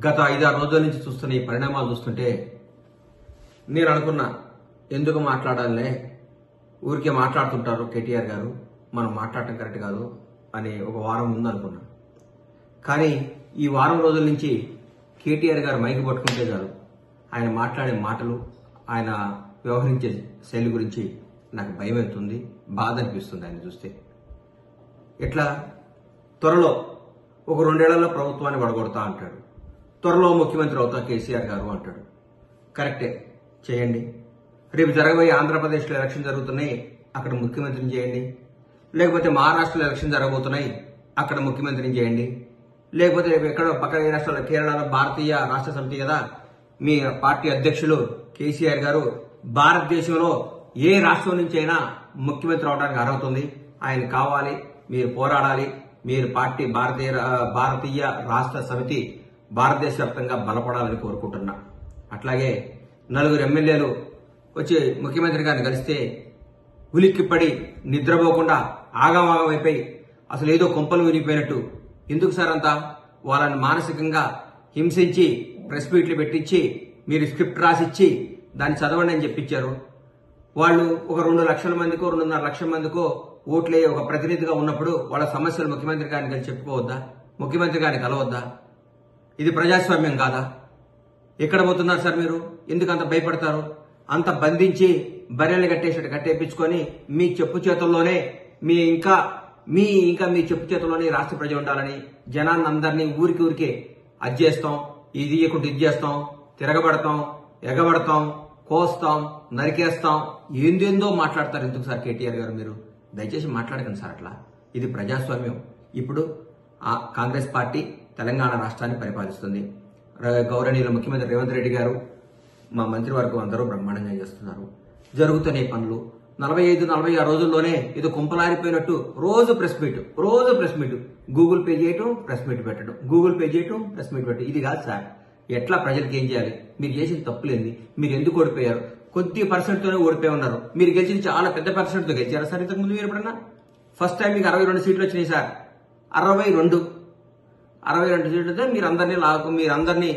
గత 5-6 రోజుల నుంచి చూస్తున్న ఈ పరిణామాలు చూస్తుంటే నేను అనుకున్నా ఎందుకు మాట్లాడాలనే ఊరికే మాట్లాడుతుంటారు కేటీఆర్ గారు, మనం మాట్లాడటం కరెక్ట్ కాదు అని ఒక వారం ముందు అనుకున్నా. కానీ ఈ వారం రోజుల నుంచి కేటీఆర్ గారు మైకి పట్టుకుంటే చాలు ఆయన మాట్లాడే మాటలు, ఆయన వ్యవహరించే శైలి గురించి నాకు భయం అవుతుంది, బాధ అనిపిస్తుంది ఆయన చూస్తే. ఎట్లా త్వరలో ఒక 2 ఏళ్లలో ప్రభుత్వాన్ని పడగొడతా అంటాడు, త్వరలో ముఖ్యమంత్రి అవుతా కేసీఆర్ గారు అంటాడు. కరెక్టే, చేయండి. రేపు జరగబోయే ఆంధ్రప్రదేశ్లో ఎలక్షన్ జరుగుతున్నాయి, అక్కడ ముఖ్యమంత్రిని చేయండి. లేకపోతే మహారాష్ట్రలో ఎలక్షన్ జరగబోతున్నాయి, అక్కడ ముఖ్యమంత్రిని చేయండి. లేకపోతే రేపు ఎక్కడో పక్కన ఏ రాష్ట్రాల్లో, కేరళలో భారతీయ రాష్ట్ర సమితి కదా మీ పార్టీ అధ్యక్షులు కేసీఆర్ గారు, భారతదేశంలో ఏ రాష్ట్రం నుంచి అయినా ముఖ్యమంత్రి అవడానికి అర్హత ఉంది, ఆయన కావాలి, మీరు పోరాడాలి, మీరు పార్టీ భారతీయ రాష్ట్ర సమితి భారతదేశ వ్యాప్తంగా బలపడాలని కోరుకుంటున్నా. అట్లాగే 4 ఎమ్మెల్యేలు వచ్చి ముఖ్యమంత్రి గారిని కలిస్తే ఉలిక్కిపడి నిద్రపోకుండా ఆగమాగమైపోయి అసలు ఏదో కొంపలు విరిగిపోయినట్టు, ఎందుకు సార్ అంతా వాళ్ళని మానసికంగా హింసించి ప్రెస్ మీట్లు పెట్టించి మీరు స్క్రిప్ట్ రాసిచ్చి దాన్ని చదవండి అని చెప్పించారు. వాళ్ళు ఒక 2 లక్షల మందికో 2.5 లక్షల మందికో ఓట్లే ఒక ప్రతినిధిగా ఉన్నప్పుడు వాళ్ళ సమస్యలు ముఖ్యమంత్రి గారిని కలిసి చెప్పుకోవద్దా? ముఖ్యమంత్రి గారిని కలవద్దా? ఇది ప్రజాస్వామ్యం కాదా? ఎక్కడ పోతున్నారు సార్ మీరు? ఎందుకు అంత భయపడతారు? అంత బంధించి బర్రెలు కట్టేసినట్టు కట్టేపించుకొని మీ చెప్పు చేతుల్లోనే మీ చెప్పు చేతుల్లోనే రాష్ట్ర ప్రజలు ఉండాలని జనాన్ని అందరినీ ఊరికే అది చేస్తాం, ఇది ఇయ్యకుంటే ఇది చేస్తాం, తిరగబడతాం, ఎగబడతాం, కోస్తాం, నరికేస్తాం, ఏందేందో మాట్లాడతారు. ఎందుకు సార్ కేటీఆర్ గారు మీరు దయచేసి మాట్లాడకండి సార్ అట్లా. ఇది ప్రజాస్వామ్యం. ఇప్పుడు కాంగ్రెస్ పార్టీ తెలంగాణ రాష్ట్రాన్ని పరిపాలిస్తుంది. గౌరవనీయులు ముఖ్యమంత్రి రేవంత్ రెడ్డి గారు, మా మంత్రివర్గం అందరూ బ్రహ్మాండంగా చేస్తున్నారు. జరుగుతున్న పనులు 45-46 రోజుల్లోనే ఏదో కుంపలారిపోయినట్టు రోజు ప్రెస్ మీట్, గూగుల్ పే చేయటం, ప్రెస్ మీట్ పెట్టడం, గూగుల్ పే చేయటం, ప్రెస్ మీట్ పెట్టడం. ఇది కాదు సార్. ఎట్లా ప్రజలకు ఏం చేయాలి? మీరు చేసిన తప్పులేంది? మీరు ఎందుకు ఓడిపోయారు? కొద్ది పర్సెంట్తోనే ఓడిపోయి ఉన్నారు. మీరు గెలిచింది చాలా పెద్ద పర్సెంట్తో గెలిచారా సార్ ఇంతకుముందు? మీరు ఎప్పుడన్నా ఫస్ట్ టైం మీకు 62 సీట్లు వచ్చినాయి సార్. 62 సీట్లతో మీరందరినీ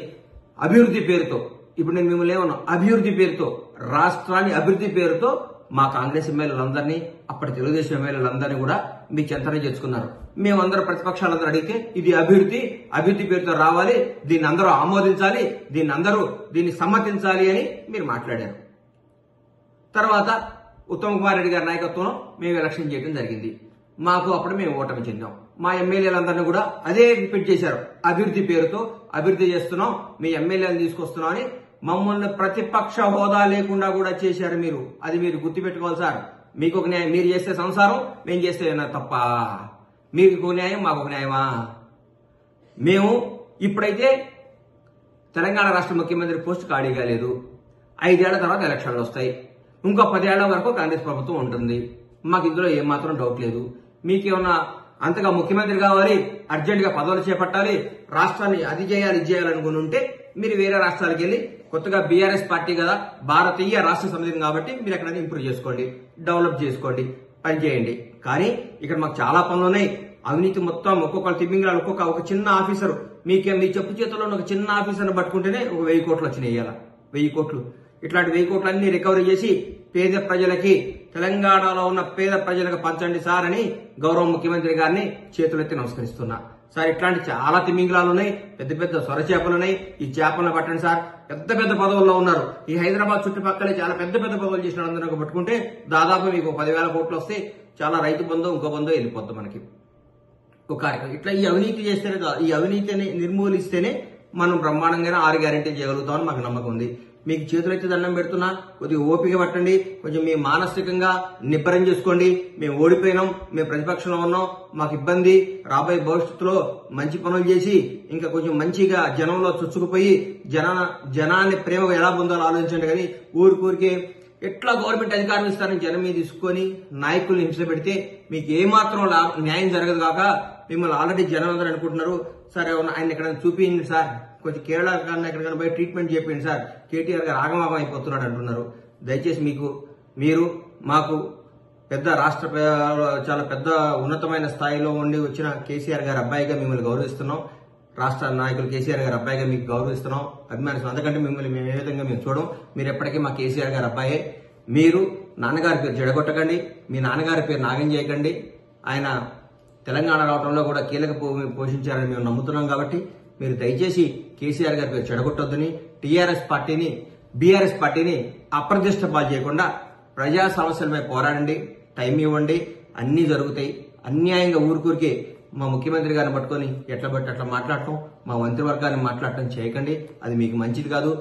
అభివృద్ధి పేరుతో, ఇప్పుడు నేను మిమ్మల్ని ఏమన్నా అభివృద్ధి పేరుతో, రాష్ట్రాన్ని అభివృద్ధి పేరుతో మా కాంగ్రెస్ ఎమ్మెల్యేలందరినీ, అప్పటి తెలుగుదేశం ఎమ్మెల్యేలందరినీ కూడా మీ చెంతనే చేసుకున్నారు. మేమందరూ ప్రతిపక్షాలందరూ అడిగితే ఇది అభివృద్ధి పేరుతో రావాలి, దీన్ని అందరూ ఆమోదించాలి, దీన్ని సమ్మతించాలి అని మీరు మాట్లాడారు. తర్వాత ఉత్తమ్ కుమార్ రెడ్డి గారి నాయకత్వంలో మేము ఎలక్షన్ చేయడం జరిగింది. అప్పుడు మేము ఓటమి చెందాం. మా ఎమ్మెల్యేలందరినీ కూడా అదే రిపీట్ చేశారు. అభివృద్ధి పేరుతో అభివృద్ధి చేస్తున్నాం, మీ ఎమ్మెల్యేలను తీసుకొస్తున్నాం అని మమ్మల్ని ప్రతిపక్ష హోదా లేకుండా కూడా చేశారు మీరు. అది మీరు గుర్తుపెట్టుకోవాలి సార్. మీకు ఒక న్యాయం, మీరు చేస్తే సంసారం, మేము చేస్తే తప్ప. మీకు ఒక న్యాయం, మాకు ఒక న్యాయమా? మేము ఇప్పుడైతే తెలంగాణ రాష్ట్ర ముఖ్యమంత్రి పోస్ట్ ఖాళీగా లేదు. 5 ఏళ్ల తర్వాత ఎలక్షన్లు వస్తాయి. ఇంకో 10 ఏళ్ల వరకు కాంగ్రెస్ ప్రభుత్వం ఉంటుంది. మాకు ఇందులో ఏమాత్రం డౌట్ లేదు. మీకేమన్నా అంతగా ముఖ్యమంత్రి కావాలి, అర్జెంట్ గా పదవులు చేపట్టాలి, రాష్ట్రాన్ని అది చేయాలి ఇది చేయాలనుకుని ఉంటే మీరు వేరే రాష్ట్రాలకు వెళ్ళి, కొత్తగా బీఆర్ఎస్ పార్టీ కదా, భారతీయ రాష్ట్ర సమితి కాబట్టి మీరు ఎక్కడైనా ఇంప్రూవ్ చేసుకోండి, డెవలప్ చేసుకోండి, పనిచేయండి. కానీ ఇక్కడ మాకు చాలా పనులు ఉన్నాయి. అవినీతి మొత్తం ఒక్కొక్కరు తిమ్మింగ్లాలు, ఒక చిన్న ఆఫీసర్, మీ చెప్పు చేతుల్లో ఒక చిన్న ఆఫీసర్ని పట్టుకుంటేనే ఒక 1000 కోట్లు వచ్చినాయి. ఇవాళ 1000 కోట్లు. ఇట్లాంటి 1000 కోట్లన్నీ రికవరీ చేసి పేద ప్రజలకి, తెలంగాణలో ఉన్న పేద ప్రజలకు పంచండి సార్ అని గౌరవ ముఖ్యమంత్రి గారిని చేతులెత్తి నమస్కరిస్తున్నా. సార్ ఇట్లాంటి చాలా తిమింగలాలు ఉన్నాయి, పెద్ద సొర చేపలు ఉన్నాయి, ఈ చేపలను పట్టండి సార్. పెద్ద పదవుల్లో ఉన్నారు. ఈ హైదరాబాద్ చుట్టుపక్కలే చాలా పెద్ద పదవులు చేసిన అందరూ పట్టుకుంటే దాదాపు మీకు 10,000 కోట్లు వస్తే చాలా రైతు బంధు ఇంకో బంధు వెళ్ళిపోద్ది మనకి ఒక కార్యక్రమం. ఇట్లా ఈ అవినీతి చేస్తేనే, ఈ అవినీతిని నిర్మూలిస్తేనే మనం బ్రహ్మాండంగా 6 గ్యారెంటీ చేయగలుగుతామని మాకు నమ్మకం ఉంది. మీకు చేతులెత్తి దండం పెడుతున్నా, కొద్దిగా ఓపిక పట్టండి, కొంచెం మీ మానసికంగా నిబ్బరం చేసుకోండి. మేము ఓడిపోయినాం, మేము ప్రతిపక్షంలో ఉన్నాం, మాకు ఇబ్బంది, రాబోయే భవిష్యత్తులో మంచి పనులు చేసి ఇంకా కొంచెం మంచిగా జనంలో చొచ్చుకుపోయి జనాన్ని ప్రేమ ఎలా పొందాలో ఆలోచించండి. కానీ ఊరికే ఎట్లా గవర్నమెంట్ అధికారం ఇస్తారని జనం మీద తీసుకొని నాయకుల్ని హింస పెడితే మీకు ఏమాత్రం న్యాయం జరగదు కాక మిమ్మల్ని ఆల్రెడీ జనం అందరూ అనుకుంటున్నారు. సార్ ఆయన ఎక్కడైనా చూపించండి సార్, కొంచెం కేరళ కన్నా ఎక్కడికైనా పోయి ట్రీట్మెంట్ చేయండి సార్, కేటీఆర్ గారు ఆగమాగం అయిపోతున్నాడు అంటున్నారు. దయచేసి మీరు మాకు పెద్ద రాష్ట్ర చాలా పెద్ద ఉన్నతమైన స్థాయిలో ఉండి వచ్చిన కేసీఆర్ గారి అబ్బాయిగా మిమ్మల్ని గౌరవిస్తున్నాం. రాష్ట్ర నాయకులు కేసీఆర్ గారి అబ్బాయిగా మీకు గౌరవిస్తున్నాం, అభిమానిస్తున్నాం. అందుకంటే మిమ్మల్ని మేము ఏ విధంగా మేము చూడం. మీరు ఎప్పటికీ మా కేసీఆర్ గారి అబ్బాయే. మీరు నాన్నగారి పేరు చెడగొట్టకండి, మీ నాన్నగారి పేరు నాగం చేయకండి. ఆయన తెలంగాణ రావడంలో కూడా కీలక పోషించారని మేము నమ్ముతున్నాం. కాబట్టి మీరు దయచేసి కేసీఆర్ గారి పేరు చెడగొట్టొద్దని, టీఆర్ఎస్ పార్టీని బీఆర్ఎస్ పార్టీని అప్రతిష్ట పాలు చేయకుండా ప్రజా సమస్యలపై పోరాడండి, టైం ఇవ్వండి, అన్నీ జరుగుతాయి. అన్యాయంగా ఊరికూరికి మా ముఖ్యమంత్రి గారిని పట్టుకొని ఎట్లా బట్టి అట్లా మాట్లాడటం, మా మంత్రివర్గాన్ని మాట్లాడటం చేయకండి. అది మీకు మంచిది కాదు.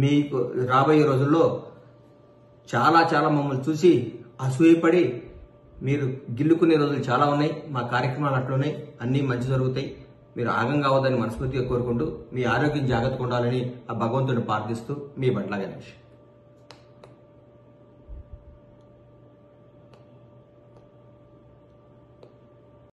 మీకు రాబోయే రోజుల్లో చాలా చాలా మమ్మల్ని చూసి అసూయపడి మీరు గిల్లుకునే రోజులు చాలా ఉన్నాయి. మా కార్యక్రమాలు అట్లున్నాయి, అన్నీ మంచి జరుగుతాయి. మీరు ఆగం కావద్దని మనస్ఫూర్తిగా కోరుకుంటూ మీ ఆరోగ్యం జాగ్రత్తగా ఉండాలని ఆ భగవంతుడిని ప్రార్థిస్తూ మీ బట్ల గణేష్.